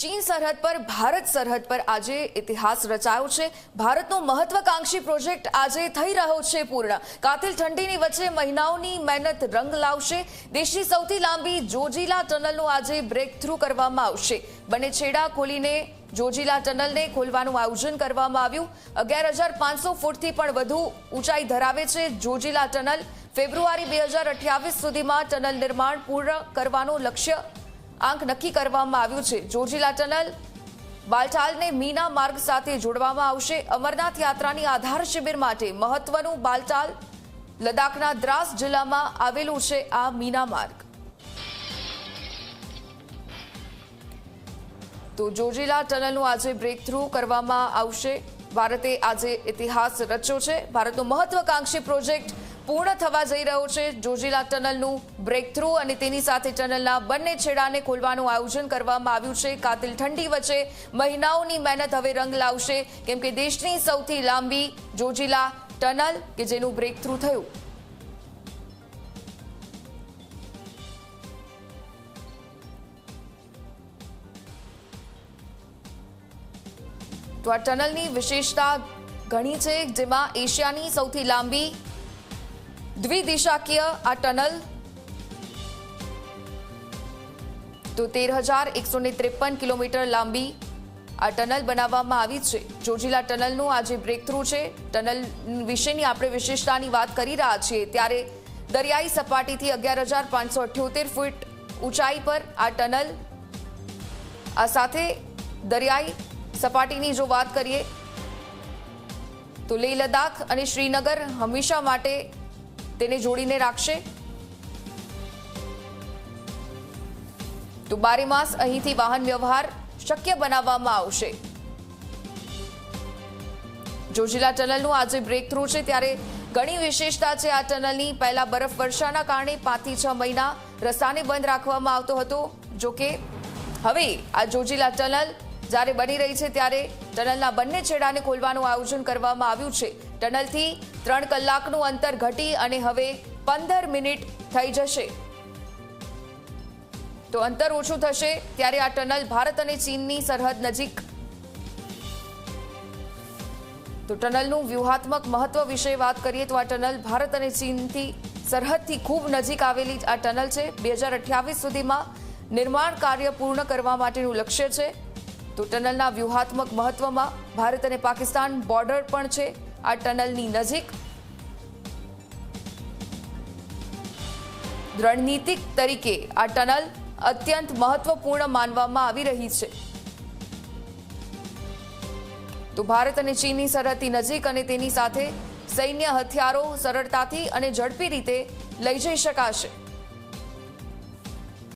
ચીન સરહદ પર ભારત સરહદ પર આજે ઇતિહાસ રચાયો છે। ભારતનો મહત્વાકાંક્ષી પ્રોજેક્ટ આજે થઈ રહ્યો છે પૂર્ણ। કાતિલ ઠંડીની વચ્ચે મહિનાઓની મહેનત રંગ લાવશે। દેશની સૌથી લાંબી જોજીલા ટનલનું આજે બ્રેક થ્રુ કરવામાં આવશે। બંને છેડા ખોલીને જોજીલા ટનલને ખોલવાનું આયોજન કરવામાં આવ્યું। 11,500 ફૂટથી પણ વધુ ઊંચાઈ ધરાવે છે જોજીલા ટનલ। ફેબ્રુઆરી 2028 સુધીમાં ટનલ નિર્માણ પૂર્ણ કરવાનો લક્ષ્ય આંક નક્કી કરવામાં આવ્યું છે। જોજીલા ટનલ બાલટાલને મીના માર્ગ સાથે જોડવામાં આવશે। અમરનાથ યાત્રાની આધાર શિબિર માટે મહત્વનું બાલટાલ લદ્દાખના દ્રાસ જિલ્લામાં આવેલું છે આ મીના માર્ગ। તો જોજીલા ટનલનું આજે બ્રેક થ્રુ કરવામાં આવશે। ભારતે આજે ઇતિહાસ રચ્યો છે। ભારતનો મહત્વાકાંક્ષી પ્રોજેક્ટ પૂર્ણ થવા જઈ રહ્યો છે। જોજીલા ટનલનું બ્રેક થ્રુ અને તેની સાથે ટનલના બંને છેડાને ખોલવાનું આયોજન કરવામાં આવ્યું છે। કાતિલ ઠંડી વચ્ચે મહિનાઓની મહેનત હવે રંગ લાવશે, કેમ કે દેશની સૌથી લાંબી જોજીલા ટનલ કે જેનું બ્રેક થ્રુ થયું। તો આ ટનલની વિશેષતા ઘણી છે, જેમાં એશિયાની સૌથી લાંબી દ્વિદિશાકીય આ ટનલ તો 13,153 કિલોમીટર લાંબી આ ટનલ બનાવવામાં આવી છે। જોજીલા ટનલનું આજે બ્રેક થ્રુ છે। ટનલ વિશેની આપણે વિશેષતાની વાત કરી રહ્યા છીએ ત્યારે દરિયાઈ સપાટીથી 11,578 ફૂટ ઊંચાઈ પર આ ટનલ, આ સાથે દરિયાઈ સપાટીની જો વાત કરીએ તો લેહ લદ્દાખ અને શ્રીનગર હંમેશા માટે તેને જોડીને રાખશે। તો બારેમાસ અહીંથી વાહન વ્યવહાર શક્ય બનાવવામાં આવશે। જોજીલા ટનલનું આજે બ્રેક થ્રુ છે ત્યારે ઘણી વિશેષતા છે આ ટનલની। પહેલા બરફ વર્ષાના કારણે 5 થી 6 મહિના રસ્તાને બંધ રાખવામાં આવતો હતો, જોકે હવે આ જોજીલા ટનલ જ્યારે બની રહી છે ત્યારે ટનલના બંને છેડાને ખોલવાનું આયોજન કરવામાં આવ્યું છે। ટનલથી 3 કલાકનું અંતર ઘટી અને હવે 15 મિનિટ થઈ જશે। તો અંતર ઓછું થશે ત્યારે આ ટનલ ભારત અને ચીનની સરહદ નજીક, તો ટનલનું વ્યૂહાત્મક મહત્વ વિશે વાત કરીએ તો આ ટનલ ભારત અને ચીનથી સરહદથી ખૂબ નજીક આવેલી આ ટનલ છે। 2028 સુધીમાં નિર્માણ કાર્ય પૂર્ણ કરવા માટેનું લક્ષ્ય છે। તો ટનલના વ્યૂહાત્મક મહત્વમાં ભારત અને પાકિસ્તાન બોર્ડર પણ છે આ ટનલની નજીક। રણનીતિક તરીકે આ ટનલ અત્યંત મહત્વપૂર્ણ માનવામાં આવી રહી છે। તો ભારત અને ચીનની સરહદથી નજીક અને તેની સાથે સૈન્ય હથિયારો સરળતાથી અને ઝડપી રીતે લઈ જઈ શકાશે।